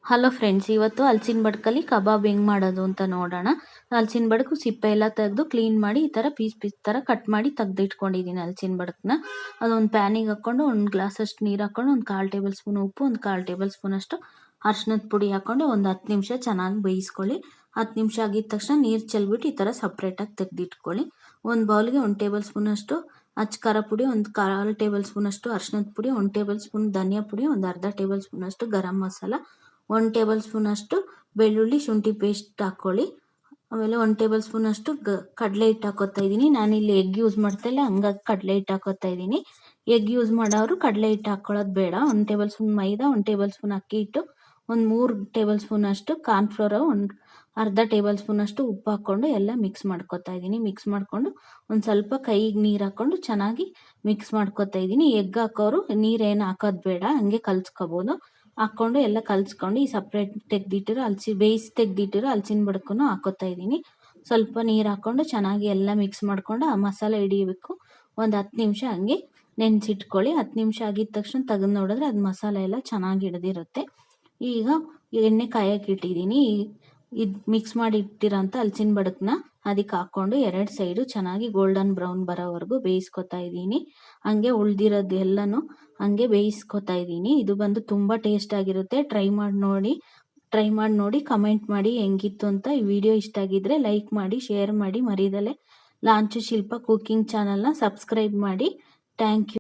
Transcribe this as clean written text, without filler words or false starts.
Hello friends, ಇವತ್ತು ಹಲಸಿನ ಬಡ್ಕಲ್ಲಿ ಕಬಾಬ್ ಹೆಂಗೆ ಮಾಡೋದು ಅಂತ ನೋಡೋಣ. ಹಲಸಿನ ಬಡ್ಕು ಸಿಪ್ಪೆ ಎಲ್ಲ ತೆಗೆದು ಕ್ಲೀನ್ ಮಾಡಿ ಈ ಥರ ಪೀಸ್ ಪೀಸ್ ಥರ ಕಟ್ ಮಾಡಿ ತೆಗೆದಿಟ್ಕೊಂಡಿದ್ದೀನಿ ಹಲಸಿನ ಬಡ್ಕನ್ನ. ಅದೊಂದು ಪ್ಯಾನಿಗೆ ಹಾಕ್ಕೊಂಡು ಒಂದು ಗ್ಲಾಸಷ್ಟು ನೀರು ಹಾಕ್ಕೊಂಡು ಒಂದು 1/4 ಟೇಬಲ್ ಸ್ಪೂನ್ ಉಪ್ಪು, ಒಂದು 1/4 ಟೇಬಲ್ ಸ್ಪೂನಷ್ಟು ಅರ್ಶಿನದ ಪುಡಿ ಹಾಕ್ಕೊಂಡು ಒಂದು 10 ನಿಮಿಷ ಚೆನ್ನಾಗಿ ಬೇಯಿಸ್ಕೊಳ್ಳಿ. 10 ನಿಮಿಷ ಆಗಿದ ತಕ್ಷಣ ನೀರು ಚೆಲ್ಬಿಟ್ಟು ಈ ಥರ ಸಪ್ರೇಟಾಗಿ ತೆಗೆದಿಟ್ಕೊಳ್ಳಿ. ಒಂದು ಬೌಲ್ಗೆ 1 ಟೇಬಲ್ ಸ್ಪೂನಷ್ಟು ಅಚ್ಚ ಖಾರ ಪುಡಿ, ಒಂದು 1/4 ಟೇಬಲ್ ಸ್ಪೂನಷ್ಟು ಅರ್ಶಿನದ ಪುಡಿ, 1 ಟೇಬಲ್ ಸ್ಪೂನ್ ಧನಿಯಾ ಪುಡಿ, ಒಂದು ಅರ್ಧ ಟೇಬಲ್ ಸ್ಪೂನಷ್ಟು ಗರಂ ಮಸಾಲ, 1 ಟೇಬಲ್ ಸ್ಪೂನಷ್ಟು ಬೆಳ್ಳುಳ್ಳಿ ಶುಂಠಿ ಪೇಸ್ಟ್ ಹಾಕ್ಕೊಳ್ಳಿ. ಆಮೇಲೆ 1 ಟೇಬಲ್ ಸ್ಪೂನಷ್ಟು ಕಡಲೆ ಹಿಟ್ಟು ಹಾಕೋತಾ ಇದ್ದೀನಿ. ನಾನಿಲ್ಲಿ ಎಗ್ ಯೂಸ್ ಮಾಡ್ತಾ ಇಲ್ಲ, ಹಂಗಾಗಿ ಕಡಲೆ ಹಿಟ್ಟು ಹಾಕೋತಾ ಇದ್ದೀನಿ. ಎಗ್ ಯೂಸ್ ಮಾಡೋರು ಕಡಲೆ ಹಿಟ್ಟು ಹಾಕ್ಕೊಳ್ಳೋದು ಬೇಡ. 1 ಟೇಬಲ್ ಸ್ಪೂನ್ ಮೈದಾ, 1 ಟೇಬಲ್ ಸ್ಪೂನ್ ಅಕ್ಕಿ ಹಿಟ್ಟು, ಒಂದು 3 ಟೇಬಲ್ ಸ್ಪೂನಷ್ಟು ಕಾರ್ನ್ಫ್ಲೋರು, ಒಂದು ಅರ್ಧ ಟೇಬಲ್ ಸ್ಪೂನಷ್ಟು ಉಪ್ಪು ಹಾಕ್ಕೊಂಡು ಎಲ್ಲ ಮಿಕ್ಸ್ ಮಾಡ್ಕೊತಾ ಇದ್ದೀನಿ. ಮಿಕ್ಸ್ ಮಾಡಿಕೊಂಡು ಒಂದು ಸ್ವಲ್ಪ ಕೈಗೆ ನೀರು ಹಾಕ್ಕೊಂಡು ಚೆನ್ನಾಗಿ ಮಿಕ್ಸ್ ಮಾಡ್ಕೊತಾ ಇದ್ದೀನಿ. ಎಗ್ ಹಾಕೋರು ನೀರೇನು ಹಾಕೋದು ಬೇಡ, ಹಂಗೆ ಕಲಿಸ್ಕೋಬೋದು. ಹಾಕ್ಕೊಂಡು ಎಲ್ಲ ಕಲಿಸ್ಕೊಂಡು ಈ ಸಪ್ರೇಟ್ ತೆಗೆದಿಟ್ಟಿರೋ ಬೇಯಿಸಿ ತೆಗೆದಿಟ್ಟಿರೋ ಹಲಸಿನ ಬಡ್ಕನ್ನು ಹಾಕೋತಾ ಇದ್ದೀನಿ. ಸ್ವಲ್ಪ ನೀರು ಹಾಕ್ಕೊಂಡು ಚೆನ್ನಾಗಿ ಎಲ್ಲ ಮಿಕ್ಸ್ ಮಾಡಿಕೊಂಡು ಆ ಮಸಾಲೆ ಹಿಡಿಯಬೇಕು. ಒಂದು 10 ನಿಮಿಷ ಹಂಗೆ ನೆನೆಸಿಟ್ಕೊಳ್ಳಿ. 10 ನಿಮಿಷ ಆಗಿದ ತಕ್ಷಣ ತೆಗೆದು ನೋಡಿದ್ರೆ ಅದು ಮಸಾಲೆ ಎಲ್ಲ ಚೆನ್ನಾಗಿ ಹಿಡಿದಿರುತ್ತೆ. ಈಗ ಎಣ್ಣೆ ಕಾಯಕ್ಕೆ ಇಟ್ಟಿದ್ದೀನಿ. ಇದು ಮಿಕ್ಸ್ ಮಾಡಿ ಇಟ್ಟಿರೋಂಥ ಹಲಸಿನ ಬಡ್ಕನ್ನ ಅದಕ್ಕೆ ಹಾಕ್ಕೊಂಡು 2 ಸೈಡು ಚೆನ್ನಾಗಿ ಗೋಲ್ಡನ್ ಬ್ರೌನ್ ಬರೋವರೆಗೂ ಬೇಯಿಸ್ಕೊತಾ ಇದ್ದೀನಿ. ಹಂಗೆ ಉಳ್ದಿರೋದು ಎಲ್ಲನೂ ಹಂಗೆ ಬೇಯಿಸ್ಕೊತಾ ಇದ್ದೀನಿ. ಇದು ಬಂದು ತುಂಬ ಟೇಸ್ಟ್ ಆಗಿರುತ್ತೆ. ಟ್ರೈ ಮಾಡಿ ನೋಡಿ ಕಮೆಂಟ್ ಮಾಡಿ ಹೆಂಗಿತ್ತು ಅಂತ. ಈ ವಿಡಿಯೋ ಇಷ್ಟ ಆಗಿದ್ರೆ ಲೈಕ್ ಮಾಡಿ, ಶೇರ್ ಮಾಡಿ, ಮರಿದಲೆ ಲಾಂಚು ಶಿಲ್ಪ ಕುಕಿಂಗ್ ಚಾನಲ್ನ ಸಬ್ಸ್ಕ್ರೈಬ್ ಮಾಡಿ. Thank you.